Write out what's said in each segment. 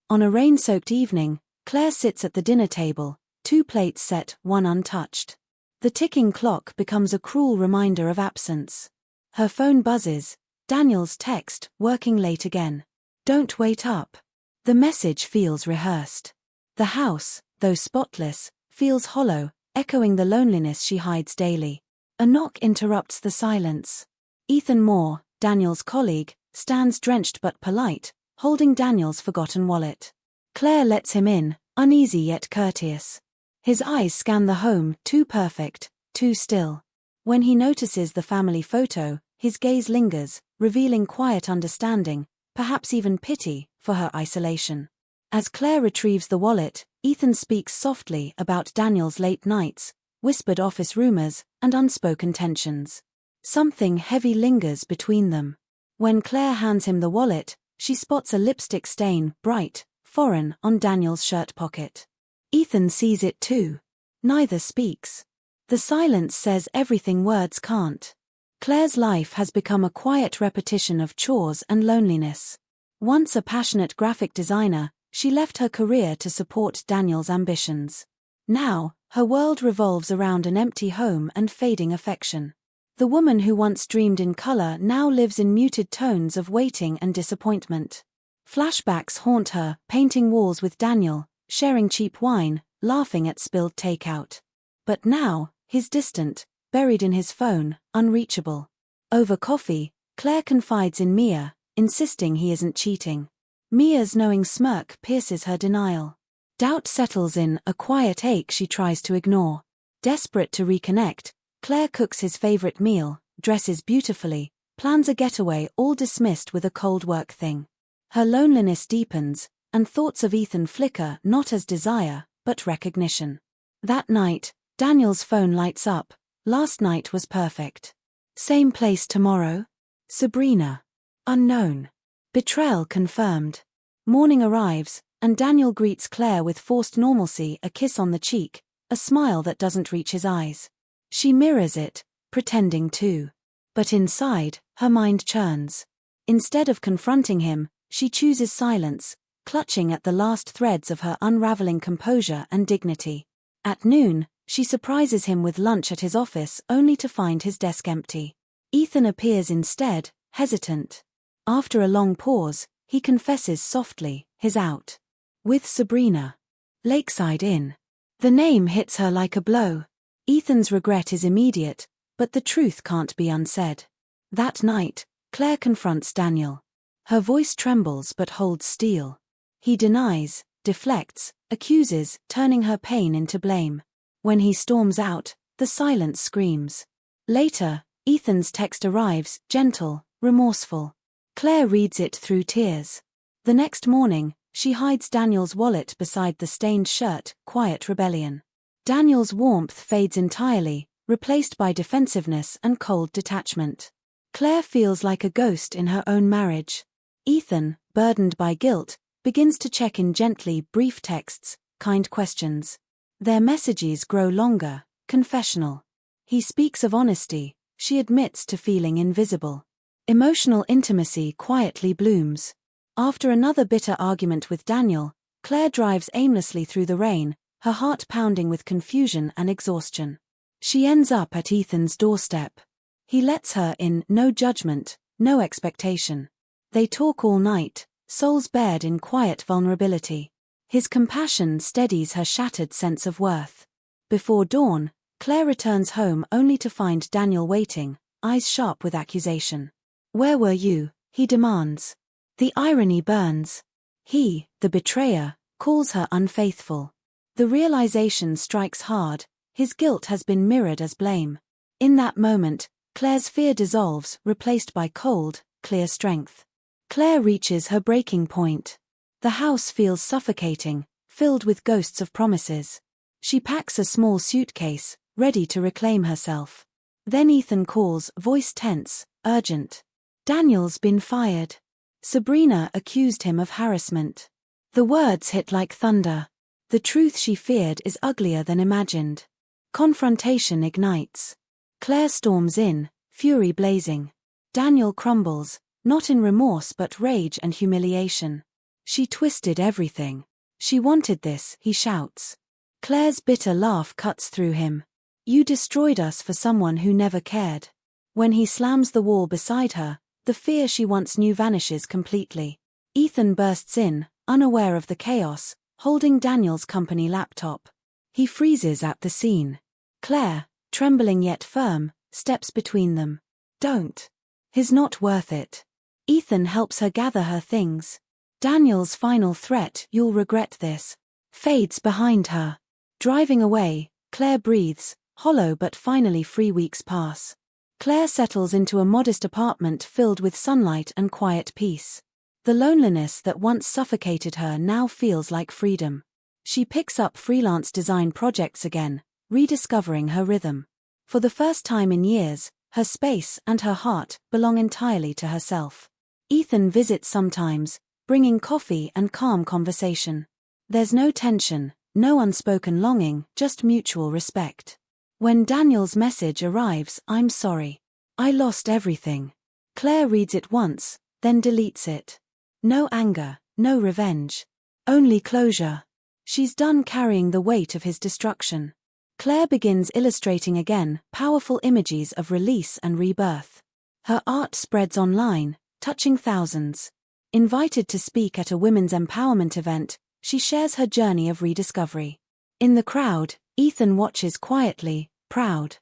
On a rain-soaked evening, Claire sits at the dinner table, 2 plates set, 1 untouched. The ticking clock becomes a cruel reminder of absence. Her phone buzzes. Daniel's text, working late again. Don't wait up. The message feels rehearsed. The house, though spotless, feels hollow, echoing the loneliness she hides daily. A knock interrupts the silence. Ethan Moore, Daniel's colleague, stands drenched but polite, holding Daniel's forgotten wallet. Claire lets him in, uneasy yet courteous. His eyes scan the home, too perfect, too still. When he notices the family photo, his gaze lingers, revealing quiet understanding, perhaps even pity, for her isolation. As Claire retrieves the wallet, Ethan speaks softly about Daniel's late nights, whispered office rumors, and unspoken tensions. Something heavy lingers between them. When Claire hands him the wallet, she spots a lipstick stain, bright, foreign, on Daniel's shirt pocket. Ethan sees it too. Neither speaks. The silence says everything words can't. Claire's life has become a quiet repetition of chores and loneliness. Once a passionate graphic designer, she left her career to support Daniel's ambitions. Now, her world revolves around an empty home and fading affection. The woman who once dreamed in color now lives in muted tones of waiting and disappointment. Flashbacks haunt her, painting walls with Daniel, sharing cheap wine, laughing at spilled takeout. But now, he's distant, buried in his phone, unreachable. Over coffee, Claire confides in Mia, insisting he isn't cheating. Mia's knowing smirk pierces her denial. Doubt settles in, a quiet ache she tries to ignore. Desperate to reconnect, Claire cooks his favorite meal, dresses beautifully, plans a getaway, all dismissed with a cold work thing. Her loneliness deepens, and thoughts of Ethan flicker not as desire, but recognition. That night, Daniel's phone lights up. Last night was perfect. Same place tomorrow? Sabrina. Unknown. Betrayal confirmed. Morning arrives, and Daniel greets Claire with forced normalcy, a kiss on the cheek, a smile that doesn't reach his eyes. She mirrors it, pretending to. But inside, her mind churns. Instead of confronting him, she chooses silence, clutching at the last threads of her unraveling composure and dignity. At noon, she surprises him with lunch at his office only to find his desk empty. Ethan appears instead, hesitant. After a long pause, he confesses softly, he's out. With Sabrina. Lakeside Inn. The name hits her like a blow. Ethan's regret is immediate, but the truth can't be unsaid. That night, Claire confronts Daniel. Her voice trembles but holds steel. He denies, deflects, accuses, turning her pain into blame. When he storms out, the silence screams. Later, Ethan's text arrives, gentle, remorseful. Claire reads it through tears. The next morning, she hides Daniel's wallet beside the stained shirt, quiet rebellion. Daniel's warmth fades entirely, replaced by defensiveness and cold detachment. Claire feels like a ghost in her own marriage. Ethan, burdened by guilt, begins to check in gently, brief texts, kind questions. Their messages grow longer, confessional. He speaks of honesty, she admits to feeling invisible. Emotional intimacy quietly blooms. After another bitter argument with Daniel, Claire drives aimlessly through the rain, her heart pounding with confusion and exhaustion. She ends up at Ethan's doorstep. He lets her in, no judgment, no expectation. They talk all night, souls bared in quiet vulnerability. His compassion steadies her shattered sense of worth. Before dawn, Claire returns home only to find Daniel waiting, eyes sharp with accusation. "Where were you?" he demands. The irony burns. He, the betrayer, calls her unfaithful. The realization strikes hard, his guilt has been mirrored as blame. In that moment, Claire's fear dissolves, replaced by cold, clear strength. Claire reaches her breaking point. The house feels suffocating, filled with ghosts of promises. She packs a small suitcase, ready to reclaim herself. Then Ethan calls, voice tense, urgent. Daniel's been fired. Sabrina accused him of harassment. The words hit like thunder. The truth she feared is uglier than imagined. Confrontation ignites. Claire storms in, fury blazing. Daniel crumbles, not in remorse but rage and humiliation. She twisted everything. She wanted this, he shouts. Claire's bitter laugh cuts through him. You destroyed us for someone who never cared. When he slams the wall beside her, the fear she once knew vanishes completely. Ethan bursts in, unaware of the chaos, holding Daniel's company laptop. He freezes at the scene. Claire, trembling yet firm, steps between them. Don't. He's not worth it. Ethan helps her gather her things. Daniel's final threat, you'll regret this, fades behind her. Driving away, Claire breathes, hollow but finally free. Weeks pass. Claire settles into a modest apartment filled with sunlight and quiet peace. The loneliness that once suffocated her now feels like freedom. She picks up freelance design projects again, rediscovering her rhythm. For the first time in years, her space and her heart belong entirely to herself. Ethan visits sometimes, bringing coffee and calm conversation. There's no tension, no unspoken longing, just mutual respect. When Daniel's message arrives, I'm sorry. I lost everything. Claire reads it once, then deletes it. No anger, no revenge. Only closure. She's done carrying the weight of his destruction. Claire begins illustrating again, powerful images of release and rebirth. Her art spreads online, touching thousands. Invited to speak at a women's empowerment event, she shares her journey of rediscovery. In the crowd, Ethan watches quietly, proud.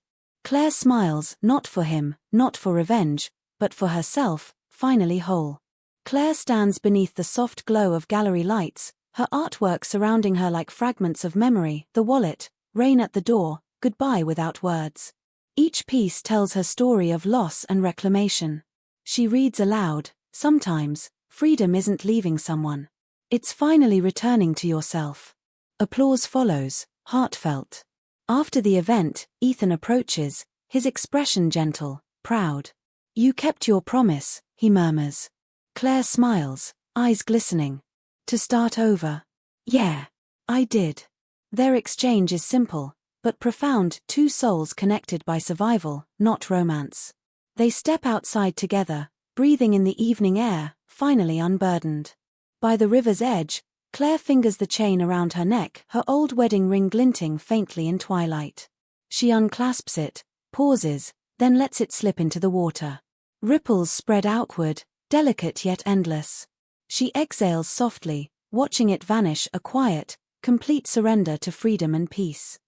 Claire smiles, not for him, not for revenge, but for herself, finally whole. Claire stands beneath the soft glow of gallery lights, her artwork surrounding her like fragments of memory, the wallet, rain at the door, goodbye without words. Each piece tells her story of loss and reclamation. She reads aloud, sometimes, freedom isn't leaving someone. It's finally returning to yourself. Applause follows, heartfelt. After the event, Ethan approaches, his expression gentle, proud. You kept your promise, he murmurs. Claire smiles, eyes glistening. To start over? Yeah, I did. Their exchange is simple, but profound, two souls connected by survival, not romance. They step outside together, breathing in the evening air, finally unburdened. By the river's edge, Claire fingers the chain around her neck, her old wedding ring glinting faintly in twilight. She unclasps it, pauses, then lets it slip into the water. Ripples spread outward, delicate yet endless. She exhales softly, watching it vanish, a quiet, complete surrender to freedom and peace.